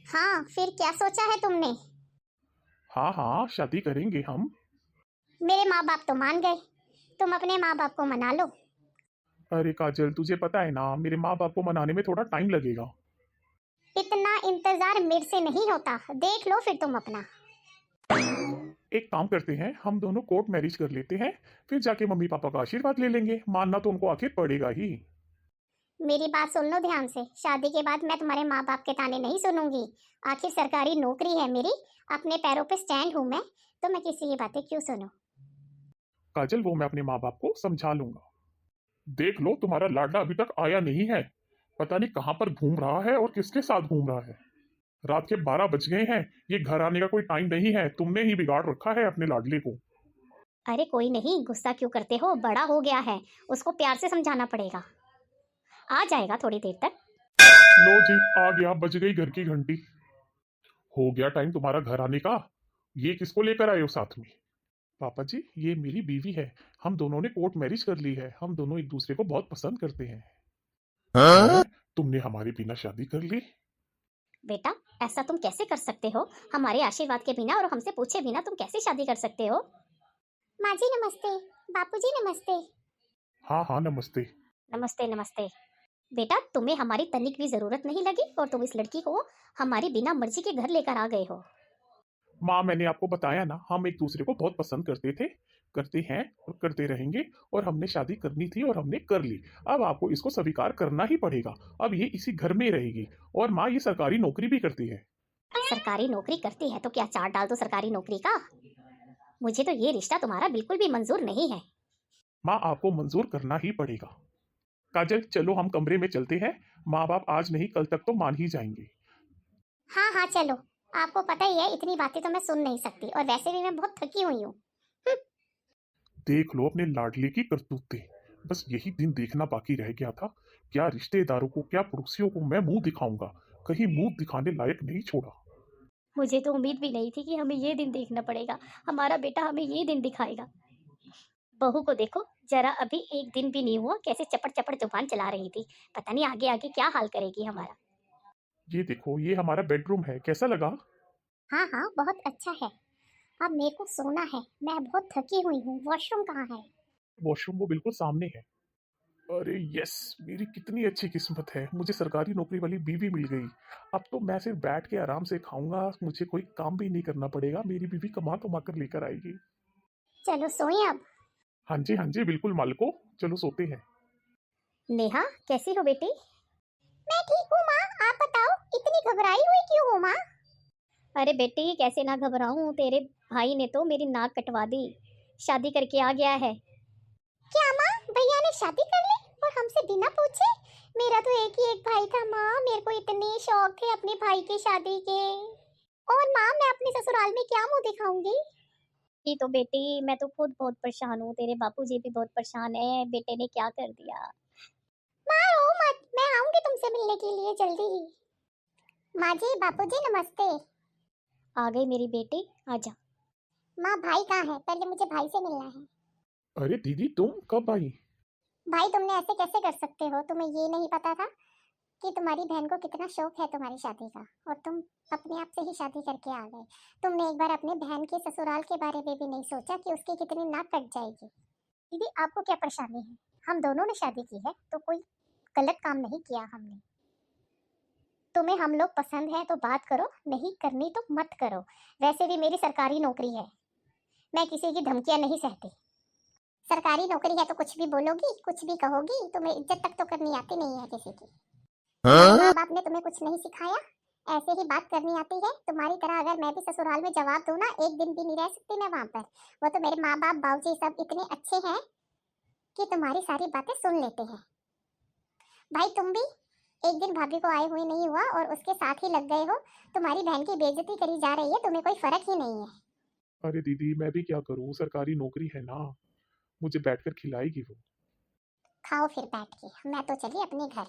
हाँ, फिर क्या सोचा है तुमने? हाँ हाँ, शादी करेंगे हम। मेरे माँ बाप तो मान गए, तुम अपने माँ बाप को मना लो। अरे काजल, तुझे पता है ना, मेरे माँ बाप को मनाने में थोड़ा टाइम लगेगा। इतना इंतजार मेरे से नहीं होता, देख लो फिर तुम अपना। एक काम करते हैं, हम दोनों कोर्ट मैरिज कर लेते हैं। फिर जाके मम्मी पापा का आशीर्वाद ले लेंगे। मानना तो उनको आखिर पड़ेगा ही। मेरी बात सुन लो ध्यान से, शादी के बाद मैं तुम्हारे माँ बाप के ताने नहीं सुनूंगी। आखिर सरकारी नौकरी है मेरी, अपने पैरों पे स्टैंड हूँ मैं, तो मैं किसी की बातें क्यों सुनूं। काजल, वो मैं अपने माँ बाप को समझा लूंगा। देख लो, तुम्हारा लाडला अभी तक आया नहीं है। पता नहीं कहाँ पर घूम रहा है और किसके साथ घूम रहा है। रात के 12 बज गए हैं। ये घर आने का कोई टाइम नहीं है। तुमने ही बिगाड़ रखा है अपने लाडले को। अरे कोई नहीं, गुस्सा क्यों करते हो, बड़ा हो गया है, उसको प्यार से समझाना पड़ेगा। आ जाएगा थोड़ी देर तक। लो जी, आ गया। बज गई घर की घंटी। हो गया टाइम तुम्हारा घर आने का। ये किसको लेकर आए हो साथ में? पापा जी, ये मेरी बीवी है। हम दोनों ने कोर्ट मैरिज कर ली है। हम दोनों एक दूसरे को बहुत पसंद करते हैं। हैं? तुमने हमारे बिना शादी कर ली? बेटा, ऐसा तुम कैसे कर सकते हो? हमारे आशीर्वाद के बिना और हमसे पूछे बिना तुम कैसे शादी कर सकते हो? माँ जी नमस्ते, बापू जी नमस्ते। हाँ हाँ, नमस्ते। नमस्ते नमस्ते। बेटा, तुम्हें हमारी तनिक भी जरूरत नहीं लगी और तुम इस लड़की को हमारी बिना मर्जी के घर लेकर आ गए हो। माँ, मैंने आपको बताया ना, हम एक दूसरे को बहुत पसंद करते थे, करते हैं और करते रहेंगे। और हमने शादी करनी थी और हमने कर ली। अब आपको इसको स्वीकार करना ही पड़ेगा। अब ये इसी घर में रहेगी। और माँ, ये सरकारी नौकरी भी करती है। सरकारी नौकरी करती है तो क्या चार्ट डाल दो सरकारी नौकरी का? मुझे तो ये रिश्ता तुम्हारा बिल्कुल भी मंजूर नहीं है। माँ, आपको मंजूर करना ही पड़ेगा। काजल, चलो हम कमरे में चलते हैं। माँ बाप आज नहीं कल तक तो मान ही जाएंगे। हाँ हाँ चलो, आपको पता ही है इतनी बातें तो मैं सुन नहीं सकती, और वैसे भी मैं बहुत थकी हुई हूँ। देख लो अपने लाडले की करतूतें। बस यही दिन देखना बाकी रह गया था। क्या रिश्तेदारों को, क्या पड़ोसियों को मैं मुंह दिखाऊंगा। कहीं मुंह दिखाने लायक नहीं छोड़ा। मुझे तो उम्मीद भी नहीं थी कि हमें ये दिन देखना पड़ेगा, हमारा बेटा हमें ये दिन दिखाएगा। बहू को देखो, जरा अभी एक दिन भी नहीं हुआ कैसे चपड़ चपड़ जुबान चला रही थी। पता नहीं आगे आगे क्या हाल करेगी हमारा। ये देखो, ये हमारा बेडरूम है। कैसा लगा? हाँ हाँ बहुत अच्छा है। अब मेरे को सोना है, मैं बहुत थकी हुई हूँ। वॉशरूम कहाँ है? वॉशरूम वो बिल्कुल सामने है। अरे यस, मेरी कितनी अच्छी किस्मत है, मुझे सरकारी नौकरी वाली बीवी मिल गई। अब तो मैं सिर्फ बैठ के आराम से खाऊंगा। मुझे कोई काम भी नहीं करना पड़ेगा। मेरी बीवी कमा कमा कर लेकर आएगी। चलो सोए अब। हाँ जी बिल्कुल मालिको। चलो सोते हैं। नेहा, कैसी हो बेटी? मैं ठीक हूँ माँ, आप बताओ इतनी घबराई हुई क्यों हो माँ? अरे बेटी, कैसे ना घबराऊं, तेरे भाई ने तो मेरी नाक कटवा दी, शादी करके आ गया है। क्या माँ, भैया ने शादी कर ली और हमसे बिना पूछे? मेरा तो एक ही एक भाई था माँ, मेरे को इतने शौक थे अपने भाई की शादी के। और माँ, मैं अपने ससुराल में क्या मुंह दिखाऊंगी? ये तो बेटी, मैं तो खुद बहुत परेशान हूँ, तेरे बापूजी भी बहुत परेशान है, बेटे ने क्या कर दिया। माँ रो मत, मैं आऊंगी तुमसे मिलने के लिए जल्दी ही। माँ जी, बापूजी नमस्ते। आ गई मेरी बेटी, आजा। माँ भाई कहाँ है, पहले मुझे भाई से मिलना है। अरे दीदी, तुम कब आई? भाई, तुमने ऐसे कैसे कर सकते हो? तुम्हें ये नहीं पता था कि तुम्हारी बहन को कितना शौक है तुम्हारी शादी का, और तुम अपने आप से ही शादी करके आ गए। तुमने एक बार अपने बहन के ससुराल के बारे में भी नहीं सोचा कि उसकी कितनी नाक कट जाएगी। दीदी, आपको क्या परेशानी है? हम दोनों ने शादी की है तो कोई गलत काम नहीं किया हमने। तुम्हें हम लोग पसंद है तो बात करो, नहीं करनी तो मत करो। वैसे भी मेरी सरकारी नौकरी है, मैं किसी की धमकियां नहीं सहती। सरकारी नौकरी है तो कुछ भी बोलोगी, कुछ भी कहोगी, तुम्हें इज्जत तक तो करनी आती नहीं है किसी की। तुम्हारे माँ बाप ने तुम्हें कुछ नहीं सिखाया, ऐसे ही बात करनी आती है। तुम्हारी तरह अगर मैं भी ससुराल में जवाब दूं ना, एक दिन भी नहीं रह सकती मैं वहां पर। वो तो मेरे माँ बाप बाबूजी सब इतने अच्छे हैं कि तुम्हारी सारी बातें सुन लेते हैं। भाई, तुम भी एक दिन भाभी को आए हुए नहीं हुआ और उसके साथ ही लग गए हो। तुम्हारी बहन की बेइज्जती करी जा रही है, तुम्हें कोई फर्क ही नहीं है। अरे दीदी, मैं भी क्या करूँ, सरकारी नौकरी है ना। मुझे बैठकर खिलाएगी वो। खाओ फिर बैठ के, मैं तो चली अपने घर।